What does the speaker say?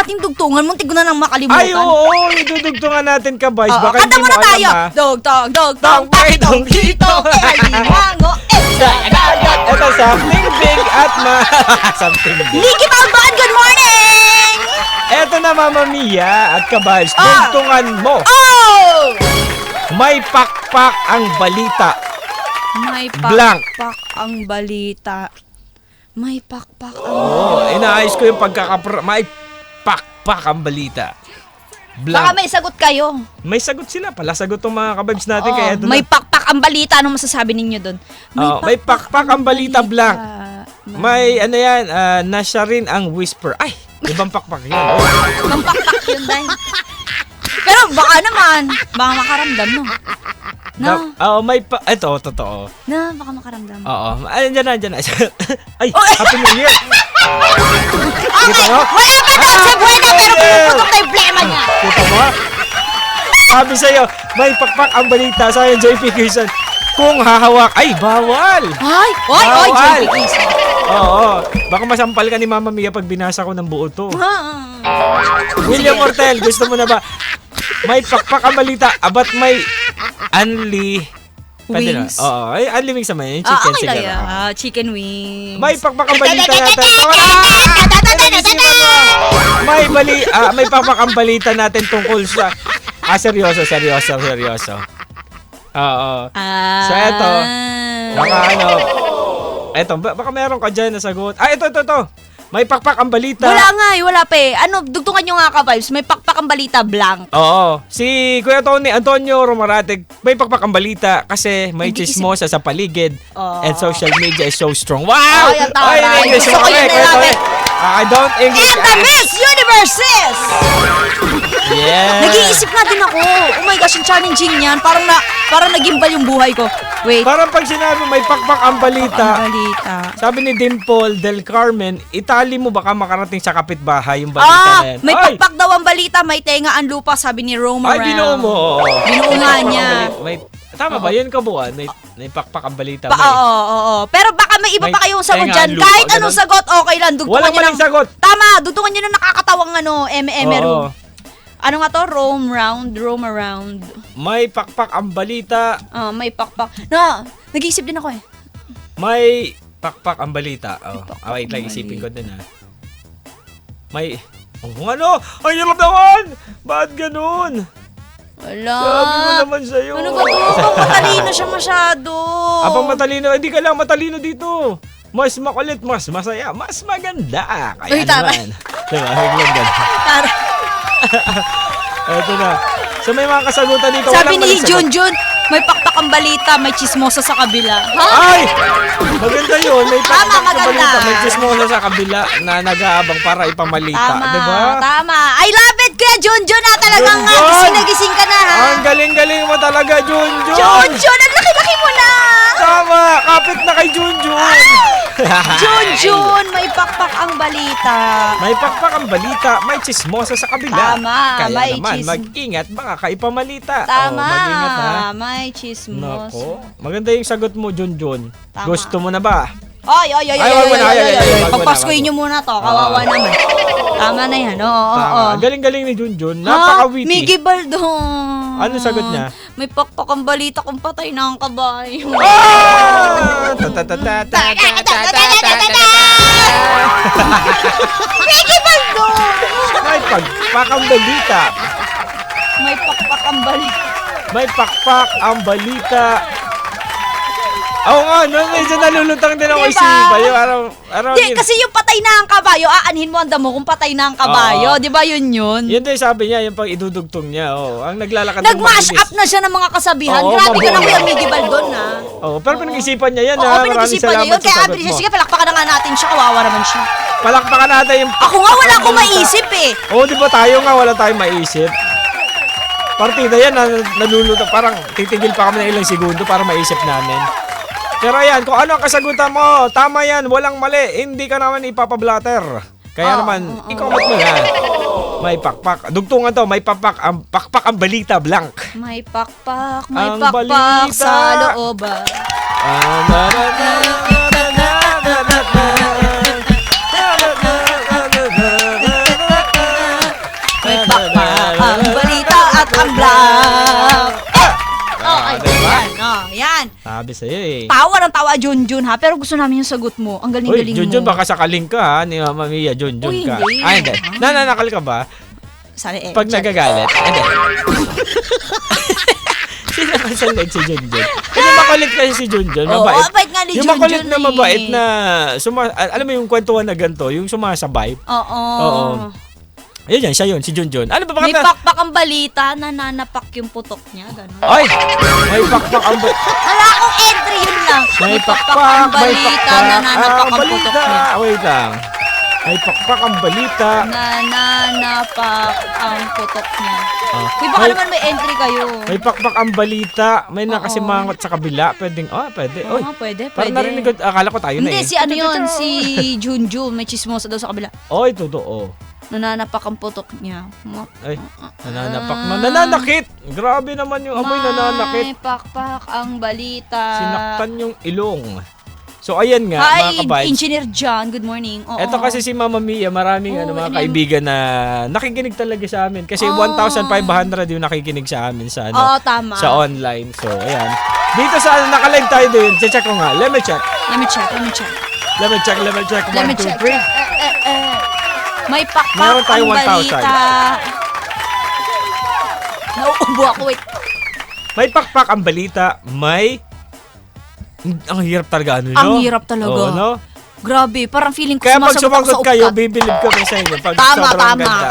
ating dugtungan. Muntik ko na nang makalimutan. Ay, oo, idudugtungan natin ka, boys. Oo, Baka kanta hindi mo muna tayo. alam, ha? Dog, pakitong dito. Alimango, Ito, something big at something big. Liki Balbaan, good morning! Ito na, Mama Mia at Kabals, dugtungan mo. Oh! May pakpak ang balita. May Blank. pakpak ang balita. May pakpak ang Inaayos ko yung may pakpak ang balita. Baka may sagot kayo. May sagot sila. Pala sagot ng mga kabibs natin. Oo, Kaya doon may pakpak ang balita. Anong masasabi ninyo doon? may pakpak ang balita, blank. May ano yan, nasya rin ang whisper. Ay, ibang pakpak yun. Ibang pakpak yun dahil. Pero baka naman, baka makaramdam, no? May ito, totoo. Baka makaramdam. Oo. Andiyan na. Ay, Happy New Year. Kita mo? Wala pa daw siya buwena, pero pumuputok na yung plema niya. Kita mo? Sabi sa'yo, may pakpak ang balita sa akin, JP Quezon. Kung hahawak, ay, bawal! Ay, Bawal. JP Quezon. Oo. Baka masampal ka ni Mama Mia pag binasa ko ng buo to. William Ortel, gusto mo na ba? May pakpak ang balita, abat may unli Wings. Oo, ay unli wings naman yun. Chicken Okay lang siguro. yan. Chicken wings. May pakpak ang balita natin. May pakpak ang balita natin tungkol sa seryoso. Oo. So eto, baka meron ka dyan na sagot. Ito. May pakpak ang balita. Wala pa eh. Dugtungan nyo nga ka, Vibes. May pakpak ang balita, blank. Oo. Si Kuya Tony Antonio Romarate, may pakpak ang balita kasi may chismosa sa paligid and social media is so strong. Wow! Ay, ang taray. English Gusto mo ko kami, yun Kuya Tony. namin. I don't English. And the Miss Universes! Yeah. Nag-iisip nga din ako. Oh my gosh, yung challenging yan. Parang nagimbal yung buhay ko. Wait. Parang pag sinabi may pakpak ang balita, Ang balita. sabi ni Dimple Del Carmen, itali mo baka makarating sa kapitbahay yung balita na yan. May pakpak daw ang balita. May tenga ang lupa, sabi ni Roma. Ay, binuo mo. Oo. Binuo nga niya. Tama ba? Yun kabuuan. May pakpak ang balita. Oo. Pero baka may iba pa kayong sagot tenga dyan. ang lupa, Kahit anong ganun. sagot, okay lang. Dugtungan Walang nyo maling sagot. Tama, dugtungan nyo na nakakatawang eme-emero. Oo. Ano nga to? Roam around. May pakpak ang balita. May pakpak. Nag-iisip din ako eh. May pakpak ang balita. Wait lang, ang isipin ko din ha. Ano? Ang hirap naman! Ba't ganun? Wala. Sabi mo naman sa'yo. Ano ba to? Pang matalino siya masyado. Pang matalino? Hindi ka lang matalino dito. Mas makulit, mas masaya, mas maganda. Kaya Uy, taray. naman. Diba? Biglang ganun. Tara. Ito na. So may mga kasagutan dito. Sabi Walang ni maling sagot. Junjun, may pakpak ang balita, may chismosa sa kabila. Ha? Ay! Maganda yun. May pakpak sa maganda. balita. May chismosa sa kabila na nag-aabang para ipamalita. Diba? Tama. I love it, Kuya Junjun, ha? Talagang Junjun! gising na gising ka na, ha? Ang galing-galing mo talaga, Junjun! Junjun, ang laki-laki mo na! Tama! Kapit na kay Junjun! Junjun, may pakpak ang balita. May pakpak ang balita, may chismosa sa kabila. Tama, Kaya may naman, mag-ingat, baka kaipamalita. Tama, mag-ingat ha. may chismos. Nako, maganda yung sagot mo, Junjun. Tama. Gusto mo na ba? Ay. wag mo na, ay. Pagpaskuhin nyo muna to, kawawa naman. Tama na yan, oo. Tama. Galing-galing ni Junjun. Napaka-witty. Miggy Baldon. Ano sagot niya? May pakpak ang balita kung patay na ang kabayo. Ah! Miggy Baldon! May pakpak ang balita. May pakpak ang balita. May pakpak ang balita. Oo nga, no, medyo nalulutang din ako Diba? isipan. Yung araw Di, kasi yung patay na ang kabayo, aanhin mo ang damo kung patay na ang kabayo. Di ba yun? Yun din sabi niya, yung pag idudugtong niya. Ang naglalakad Nag-mash up na siya ng mga kasabihan. Oo, Grabe ka na mabuhay. Kuya Miggy Baldon, ha? Pero pinag-isipan niya yan, Oo, ha? Maraming pinag-isipan niya salamat yun. Kaya sa sagot Adrian, mo. sige, palakpakan na nga natin siya. Kawawa naman siya. Palakpakan natin yung... Ako nga, wala akong maisip eh. Oo, di ba tayo nga, wala tayong maisip. Partida yan, nalulutang. Parang titigil pa kami ng ilang segundo para maisip namin. Pero ayan, kung ano ang kasagutan mo, tama yan, walang mali, hindi ka naman ipapablatter. Kaya naman, i-comment mo na. May pakpak. Dugtungan to, may pakpak ang balita, blank. May pakpak Ang pakpak balita. sa looban. Pakpak ang vlog. Oh, ay, diba? yan. Oh, yan. Sabi sa'yo eh. Tawa ng tawa, Junjun, ha? Pero gusto namin yung sagot mo. Ang Uy, galing-galing mo. Junjun, baka sakaling ka ha, ni Mama Mia, Junjun Uy, ka. hindi. Ay, hindi. Nananakal ka ba? Sana eh. Pag check. nagagalit? Hindi. Sino kasalit si Junjun? Kasi makulit kasi si Junjun, Oo, mabait. mabait nga ni Yung Junjun makulit na eh. mabait na, alam mo yung kwentuhan na ganito, yung sumasabay. Oo. Oo. Ayun yan, siya yun, si Junjun. Ano ba, May bakit na? pakpak ang balita, nananapak yung putok niya, gano'n. Ay! May pakpak ang Wala akong entry, yun lang. May pakpak, ang may balita, pakpak nananapak ang putok balita. niya. Wait lang. May pakpak ang balita. Nananapak ang putok niya. Uy, baka May- naman may entry kayo. May pakpak ang balita. May nakasimangot sa kabila. Pwedeng, pwede. Oy, Oo, pwede, parang pwede. narinig ko, akala ko tayo na Hindi, eh. si ano yun, si Junjun, may chismosa daw sa kabila. Oy, totoo. Nananapak ang putok niya. Ay, nananapak na. Nananakit! Grabe naman yung amoy nananakit. May pakpak ang balita. Sinaktan yung ilong. So, ayan nga, Hi, mga kabayan. Engineer John. Good morning. Oo. Ito kasi si Mama Mia, maraming Oo, mga kaibigan na nakikinig talaga sa amin. Kasi 1,500 yung nakikinig sa amin sa Oo, tama. sa online. So, ayan. Dito sa nakalive tayo din. Check ko nga. Let me check. Let me check. Let me check. Let me 1, 2, check. 3. May pakpak Meron tayo ang 1,000. balita. Nauubo ako, wait. May pakpak ang balita. Ang hirap talaga ano, no? Ang hirap talaga. Oo, no? Grabe, parang feeling ko Kaya pag sumasagot ako sumagot sa kayo, upkat. bibilib kami sa inyo. Pag Tama, sobrang tama. ganda.